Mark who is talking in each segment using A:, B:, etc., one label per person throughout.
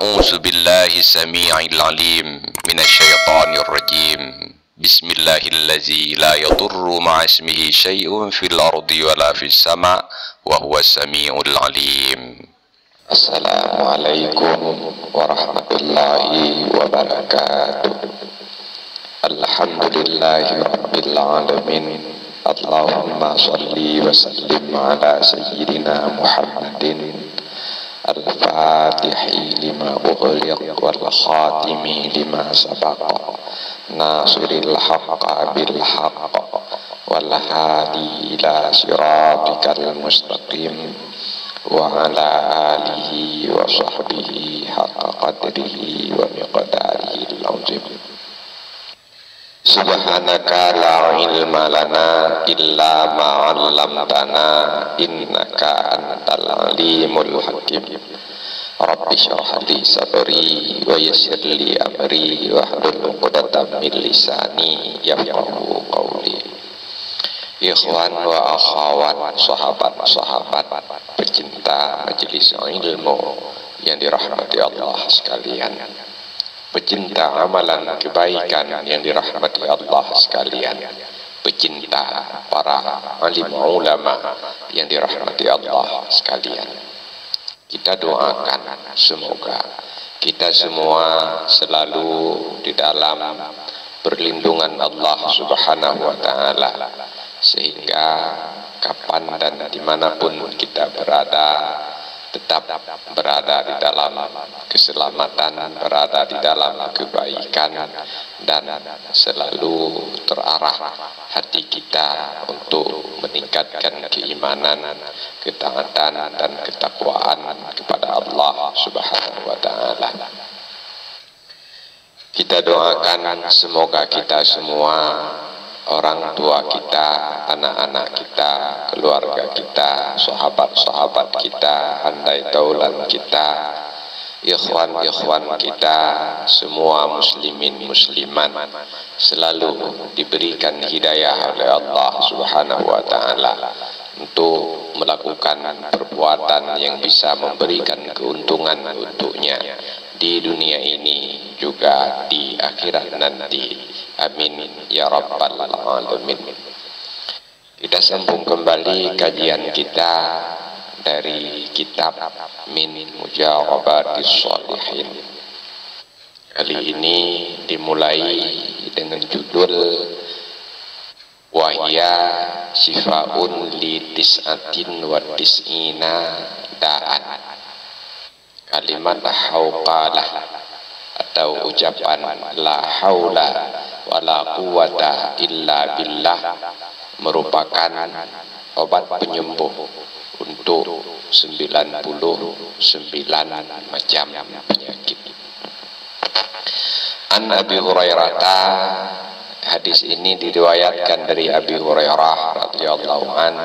A: أعوذ بالله السميع العليم من الشيطان الرجيم. بسم الله الذي لا يضر مع اسمه شيء في الأرض ولا في السماء وهو السميع العليم. السلام عليكم ورحمة الله وبركاته. الحمد لله رب العالمين. اللهم صل وسلم على سيدنا محمد الفاتح لما أغلق والخاتم لما سبق ناصر الحق بالحق والهادي إلى صراطك المستقيم وعلى آله وصحبه حق قدره ومقداره العظيم. Subhanaka la ilma lana illa ma 'allamtana innaka antal alimul hakim. Rabbi shrah li sadri wa yassir li amri wahlul 'uqdatam min lisani yafqahu qawli. Ikhwan wa akhwat, sahabat-sahabat pecinta majelis ilmu yang dirahmati Allah sekalian, pecinta amalan kebaikan yang dirahmati Allah sekalian, pecinta para alim ulama yang dirahmati Allah sekalian. Kita doakan semoga kita semua selalu di dalam perlindungan Allah Subhanahu wa ta'ala, sehingga kapan dan dimanapun kita berada tetap berada di dalam keselamatan, berada di dalam kebaikan, dan selalu terarah hati kita untuk meningkatkan keimanan, ketaatan, dan ketakwaan kepada Allah Subhanahu wa ta'ala. Kita doakan semoga kita semua, orang tua kita, anak-anak kita, keluarga kita, sahabat-sahabat kita, handai taulan kita, ikhwan-ikhwan kita, semua muslimin muslimat selalu diberikan hidayah oleh Allah Subhanahu wa ta'ala untuk melakukan perbuatan yang bisa memberikan keuntungan untuknya di dunia ini juga di akhirat nanti. Amin ya rabbal alamin. Kita sambung kembali kajian kita dari kitab Min Mujarabatis Shalihin. Kali ini dimulai dengan judul Wahya Sifaun li tis'atin wa tis'ina da'an. Kalimat hauqalah atau ucapan la haula wala quwata illa billah merupakan obat penyembuh untuk 99 macam penyakit. An Abi Hurairah, hadis ini diriwayatkan dari Abi Hurairah radhiyallahu an,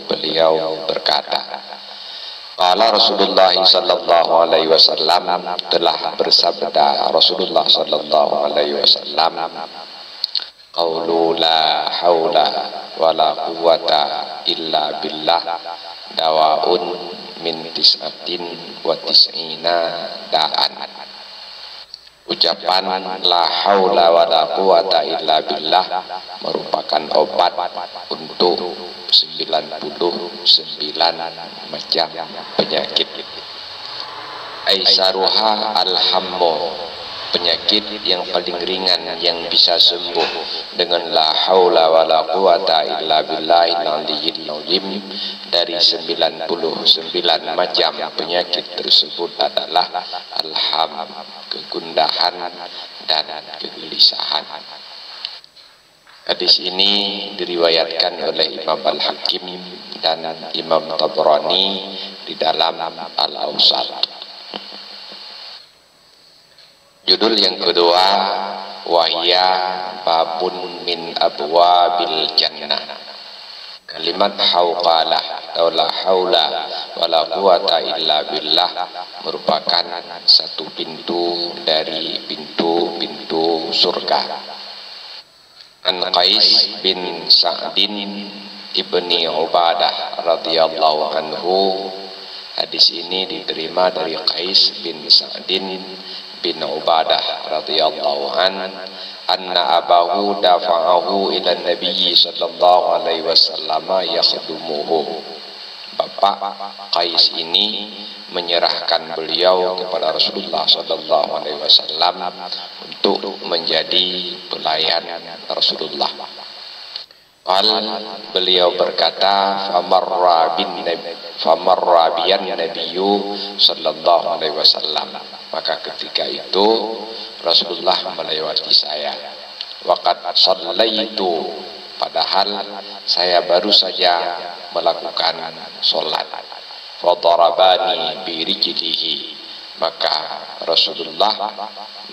A: beliau berkata, qala Rasulullah sallallahu alaihi wasallam, telah bersabda Rasulullah sallallahu alaihi wasallam, qaulu la haula wala quwata illa billah dawaun min tis'atin wa tis'ina da'an. Ucapan la haula wala quwata illa billah merupakan obat untuk 99 macam penyakit. Aisaruha alhammu, penyakit yang paling ringan yang bisa sembuh dengan la haula wala quwata illa billahil aliyyil azim dari 99 macam penyakit tersebut adalah alham, kegundahan dan kegelisahan. Hadis ini diriwayatkan oleh Imam Al-Hakim dan Imam Tabrani di dalam Al-Awsat. Judul yang kedua, wahya babun min abwabil jannah. Kalimat hauqalah atau la haula wala quwata illa billah merupakan satu pintu dari pintu-pintu surga. An Qais bin Sa'din ibni Ubadah radhiyallahu anhu Hadis ini diterima dari Qais bin Sa'din bin Ubadah radhiyallahu anna abahu dafa'ahu ila Nabi sallallahu alaihi wasallam yakhdumuhu. Bapak Qais ini menyerahkan beliau kepada Rasulullah sallallahu alaihi wasallam untuk menjadi pelayan Rasulullah. Beliau berkata, famarra biyan nabiyyu sallallahu alaihi wasallam. Maka ketika itu Rasulullah melewati saya. Waqad shallaitu, padahal saya baru saja melakukan sholat. Fadarabani bi rijlihi, maka Rasulullah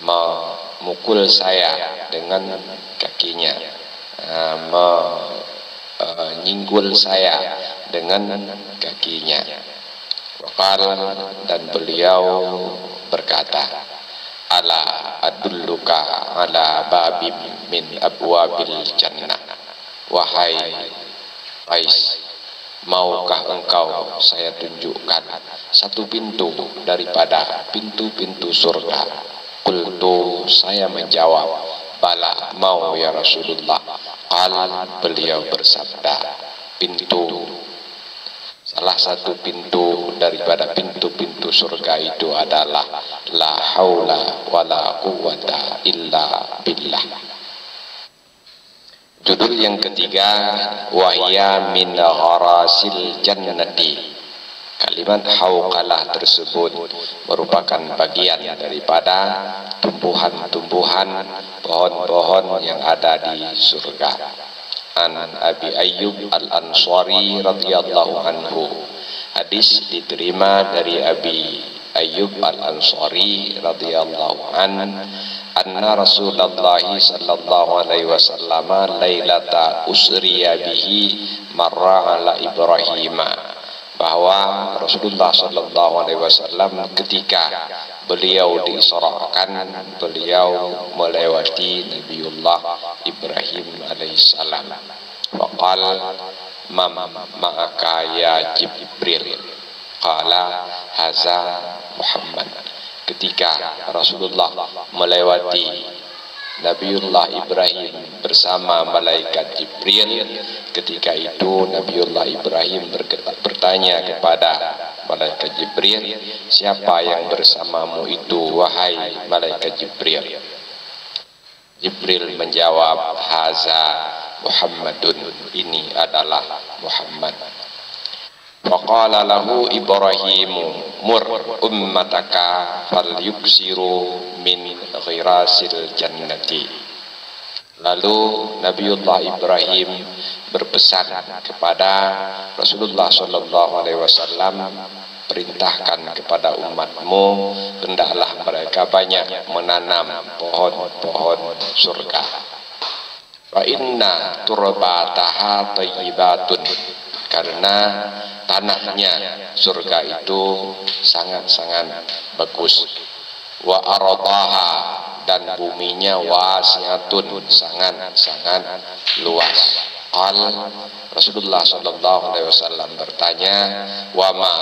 A: memukul saya dengan kakinya, menyinggul saya dengan kakinya. Waqal, dan beliau berkata, ala adulluka ala babim min abwabil jannah. Wahai Qais, maukah engkau saya tunjukkan satu pintu daripada pintu-pintu surga? Qultu, saya menjawab, bala, mau ya Rasulullah. Beliau bersabda, salah satu pintu daripada pintu-pintu surga itu adalah la haula wala quwwata illa billah. Judul yang ketiga, wahya min gharasil jannati. Kalimat hauqalah tersebut merupakan bagian daripada tumbuhan-tumbuhan, pohon-pohon yang ada di surga. An Abi Ayyub Al-Ansari radhiyallahu anhu. Hadis diterima dari Abi Ayyub Al-Ansari radhiyallahu anna Rasulullah sallallahu alaihi wasallam lailata usriya bihi marra ala Ibrahim, bahwa Rasulullah sallallahu alaihi wasallam ketika beliau diisrakan, beliau melewati Nabiullah Ibrahim alaihissalam. Waqal ma'aka ya Jibril, qala haza Muhammad. Ketika Rasulullah melewati Nabiullah Ibrahim bersama malaikat Jibril, ketika itu Nabiullah Ibrahim bertanya kepada malaikat Jibril, siapa yang bersamamu itu wahai malaikat Jibril? Jibril menjawab, haza Muhammadun, ini adalah Muhammad. Faqala lahu Ibrahimu mur ummataka falyuksiru min ghirasil jannati. Lalu Nabiullah Ibrahim berpesan kepada Rasulullah sallallahu alaihi wasallam, perintahkan kepada umatmu hendaklah mereka banyak menanam pohon-pohon surga. Wa inna turbataha thayyibatun, karena tanahnya surga itu sangat-sangat bagus. Wa aradaha, dan buminya wasi'atun, sangat-sangat luas. Rasulullah sallallahu alaihi wasallam bertanya, wa ma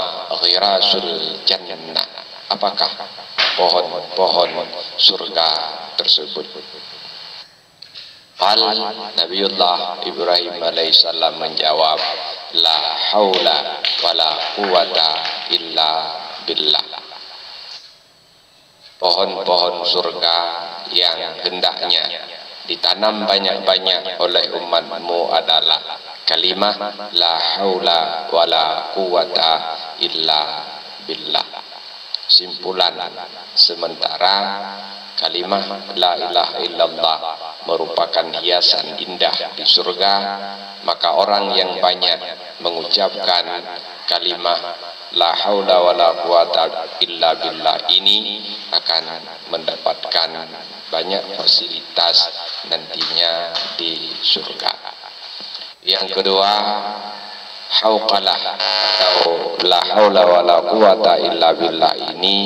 A: ghirasul jannah, apakah pohon-pohon surga tersebut? Nabiullah Ibrahim alaihissalam menjawab, la haula wala quwwata illa billah. Pohon-pohon surga yang hendaknya ditanam banyak-banyak oleh umatmu adalah kalimah la haula wala quwwata illa billah. Simpulan sementara kalimah la ilaha illallah merupakan hiasan indah di surga, maka orang yang banyak mengucapkan kalimah la haula wala quwata illa billah ini akan mendapatkan banyak fasilitas nantinya di surga. Yang kedua, hauqalah atau la haula wala quwata illa billah ini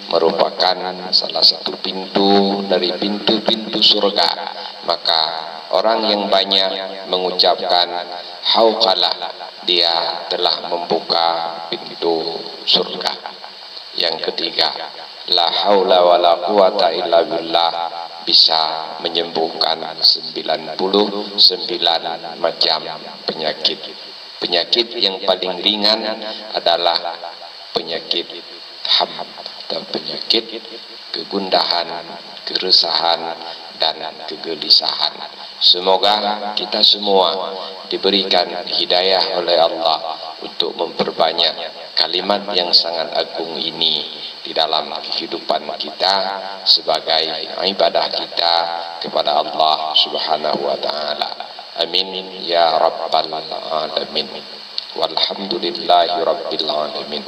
A: merupakan salah satu pintu dari pintu-pintu surga. Maka Orang yang banyak mengucapkan hauqalah, dia telah membuka pintu surga. Yang ketiga, la haula wala quwata illa billah, bisa menyembuhkan 99 macam penyakit. Penyakit yang paling ringan adalah penyakit ham atau penyakit kegundahan, keresahan, dan kegelisahan. Semoga kita semua diberikan hidayah oleh Allah untuk memperbanyak kalimat yang sangat agung ini di dalam kehidupan kita sebagai ibadah kita kepada Allah Subhanahu wa taala. Amin ya rabbal alamin. Walhamdulillahi rabbil alamin.